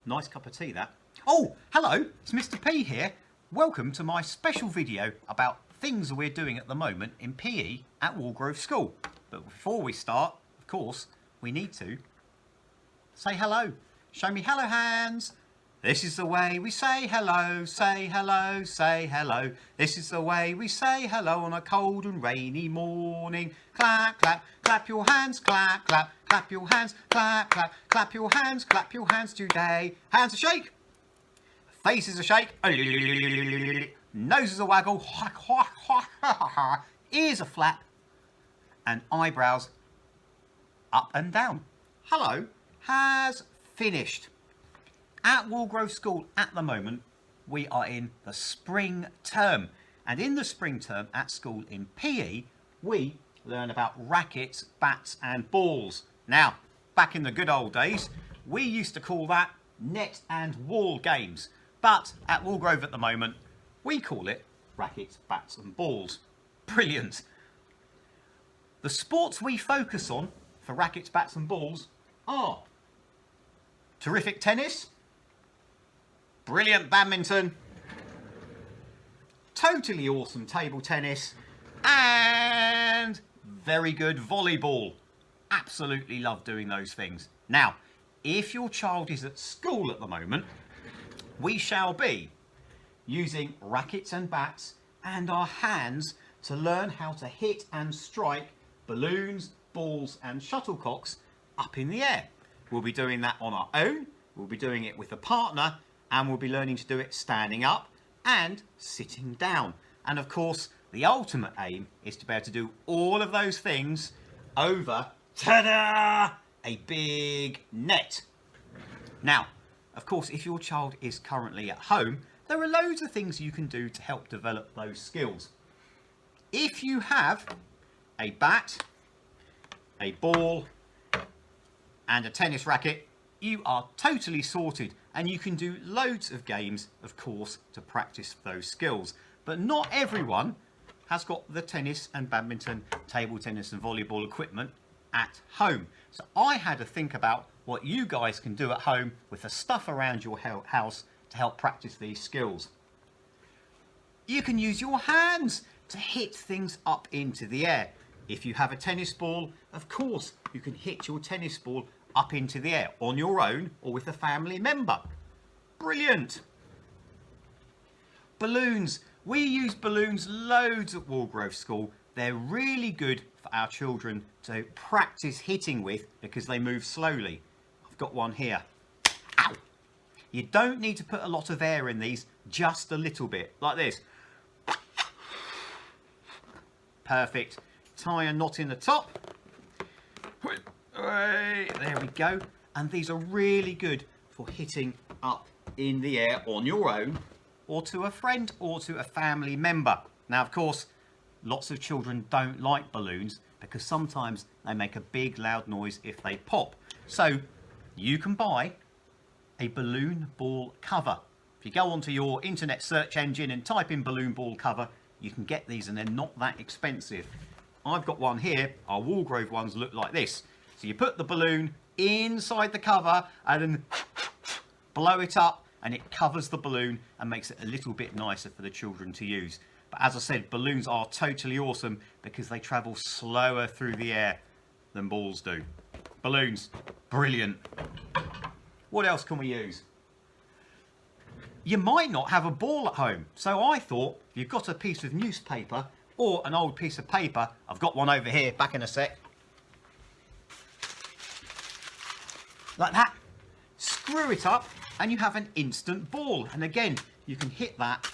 Nice cup of tea, that. Oh, hello, it's Mr. P here. Welcome to my special video about things we're doing at the moment in PE at Walgrove School. But before we start, of course, we need to say hello. Show me hello hands. This is the way we say hello, say hello, say hello. This is the way we say hello on a cold and rainy morning. Clap, clap, clap your hands, clap, clap, clap your hands, clap, clap, clap your hands today. Hands a shake, faces a shake, noses a waggle, ears a flap, and eyebrows up and down. Hello has finished. At Walgrove School at the moment, we are in the spring term. And in the spring term at school in PE, we learn about rackets, bats and balls. Now, back in the good old days, we used to call that net and wall games. But at Walgrove at the moment, we call it rackets, bats and balls. Brilliant. The sports we focus on for rackets, bats and balls are terrific tennis, brilliant badminton, totally awesome table tennis, and very good volleyball. Absolutely love doing those things. Now, if your child is at school at the moment, we shall be using rackets and bats and our hands to learn how to hit and strike balloons, balls and shuttlecocks up in the air. We'll be doing that on our own, we'll be doing it with a partner, and we'll be learning to do it standing up and sitting down. And of course, the ultimate aim is to be able to do all of those things over, ta-da, a big net. Now, of course, if your child is currently at home, there are loads of things you can do to help develop those skills. If you have a bat, a ball, and a tennis racket, you are totally sorted, and you can do loads of games, of course, to practice those skills. But not everyone has got the tennis and badminton, table tennis and volleyball equipment at home. So I had to think about what you guys can do at home with the stuff around your house to help practice these skills. You can use your hands to hit things up into the air. If you have a tennis ball, of course, you can hit your tennis ball up into the air on your own or with a family member. Brilliant. Balloons. We use balloons loads at Walgrove School. They're really good for our children to practice hitting with because they move slowly. I've got one here. Ow. You don't need to put a lot of air in these, just a little bit, like this. Perfect. Tie a knot in the top. There we go. And these are really good for hitting up in the air on your own or to a friend or to a family member. Now, of course, lots of children don't like balloons because sometimes they make a big loud noise if they pop. So you can buy a balloon ball cover. If you go onto your internet search engine and type in balloon ball cover, you can get these and they're not that expensive. I've got one here. Our Walgrove ones look like this. So you put the balloon inside the cover and then blow it up and it covers the balloon and makes it a little bit nicer for the children to use. But as I said, balloons are totally awesome because they travel slower through the air than balls do. Balloons, brilliant. What else can we use? You might not have a ball at home. So I thought if you've got a piece of newspaper or an old piece of paper, I've got one over here, back in a sec. Like that, screw it up and you have an instant ball. And again, you can hit that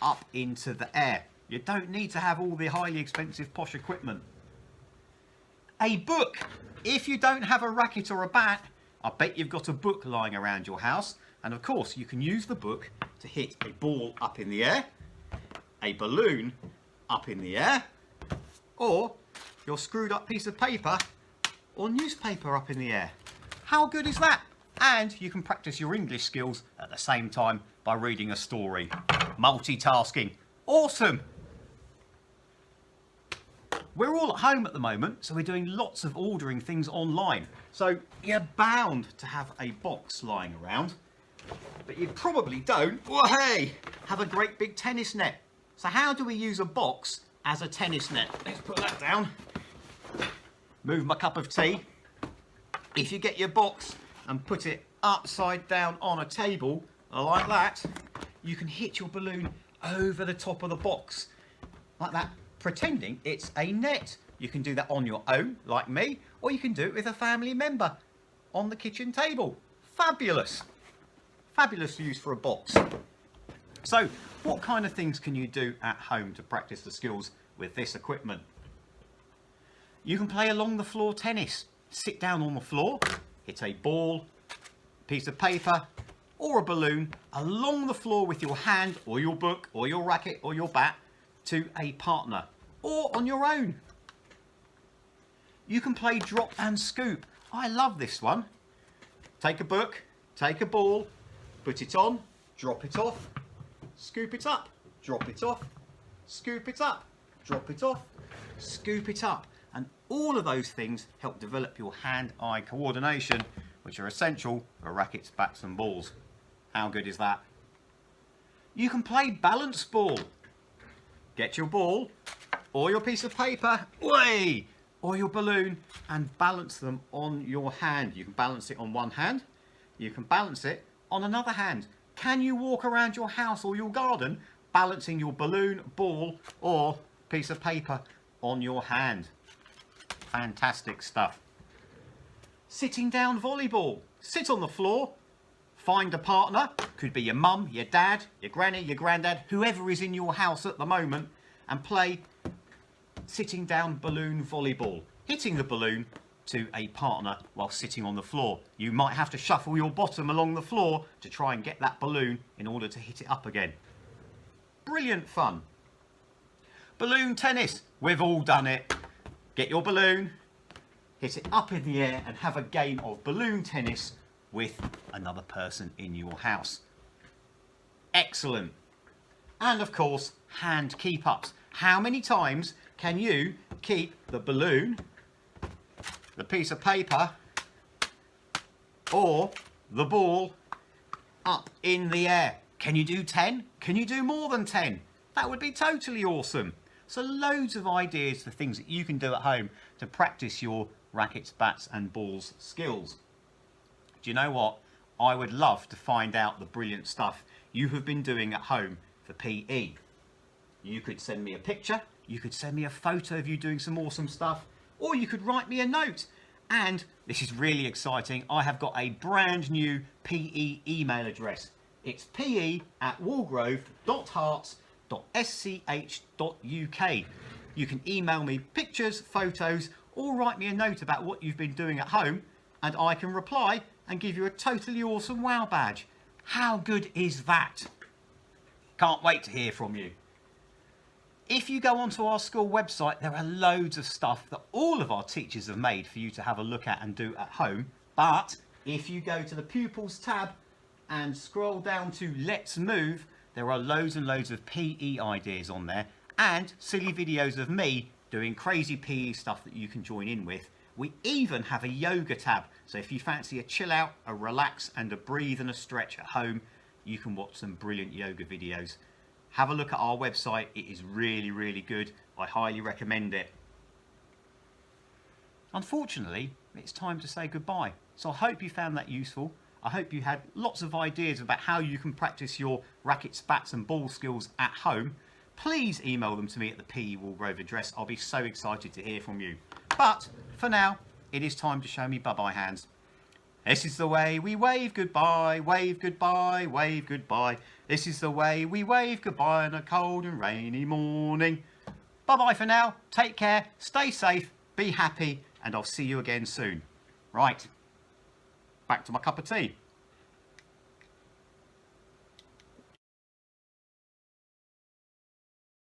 up into the air. You don't need to have all the highly expensive posh equipment. A book. If you don't have a racket or a bat, I bet you've got a book lying around your house. And of course, you can use the book to hit a ball up in the air, a balloon up in the air, or your screwed up piece of paper or newspaper up in the air. How good is that? And you can practice your English skills at the same time by reading a story. Multitasking. Awesome. We're all at home at the moment, so we're doing lots of ordering things online. So you're bound to have a box lying around. but you probably don't, well, hey, have a great big tennis net. So how do we use a box as a tennis net? Let's put that down. Move my cup of tea. If you get your box and put it upside down on a table like that, you can hit your balloon over the top of the box like that, pretending it's a net. You can do that on your own, like me, or you can do it with a family member on the kitchen table. Fabulous. Fabulous use for a box. So, what kind of things can you do at home to practice the skills with this equipment? You can play along the floor tennis. Sit down on the floor, hit a ball, piece of paper, or a balloon along the floor with your hand or your book or your racket or your bat to a partner, or on your own. You can play drop and scoop. I love this one. Take a book, take a ball, put it on, drop it off, scoop it up, drop it off, scoop it up, drop it off, scoop it up. And all of those things help develop your hand-eye coordination, which are essential for rackets, bats and balls. How good is that? You can play balance ball. Get your ball or your piece of paper, way, or your balloon, and balance them on your hand. You can balance it on one hand. You can balance it on another hand. Can you walk around your house or your garden balancing your balloon, ball, or piece of paper on your hand? Fantastic stuff. Sitting down volleyball. Sit on the floor. Find a partner. Could be your mum, your dad, your granny, your granddad, whoever is in your house at the moment, and play sitting down balloon volleyball. Hitting the balloon to a partner while sitting on the floor. You might have to shuffle your bottom along the floor to try and get that balloon in order to hit it up again. Brilliant fun. Balloon tennis. We've all done it. Get your balloon, hit it up in the air and have a game of balloon tennis with another person in your house. Excellent. And of course, hand keep-ups. How many times can you keep the balloon, the piece of paper, or the ball up in the air? Can you do 10? Can you do more than 10? That would be totally awesome. So loads of ideas for things that you can do at home to practice your rackets, bats and balls skills. Do you know what? I would love to find out the brilliant stuff you have been doing at home for PE. You could send me a picture, you could send me a photo of you doing some awesome stuff, or you could write me a note. And this is really exciting, I have got a brand new PE email address. It's pe@walgrove.hearts.sch.uk. You can email me pictures, photos, or write me a note about what you've been doing at home, and I can reply and give you a totally awesome wow badge. How good is that? Can't wait to hear from you. If you go onto our school website, there are loads of stuff that all of our teachers have made for you to have a look at and do at home. But if you go to the pupils tab and scroll down to Let's Move, there are loads and loads of PE ideas on there and silly videos of me doing crazy PE stuff that you can join in with. We even have a yoga tab, so if you fancy a chill out, a relax and a breathe and a stretch at home, you can watch some brilliant yoga videos. Have a look at our website, it is really, really good. I highly recommend it. Unfortunately, it's time to say goodbye. So I hope you found that useful. I hope you had lots of ideas about how you can practice your rackets, bats and ball skills at home. Please email them to me at the PE Walgrove address. I'll be so excited to hear from you. But for now, it is time to show me bye-bye hands. This is the way we wave goodbye, wave goodbye, wave goodbye. This is the way we wave goodbye on a cold and rainy morning. Bye-bye for now. Take care, stay safe, be happy, and I'll see you again soon. Right, back to my cup of tea.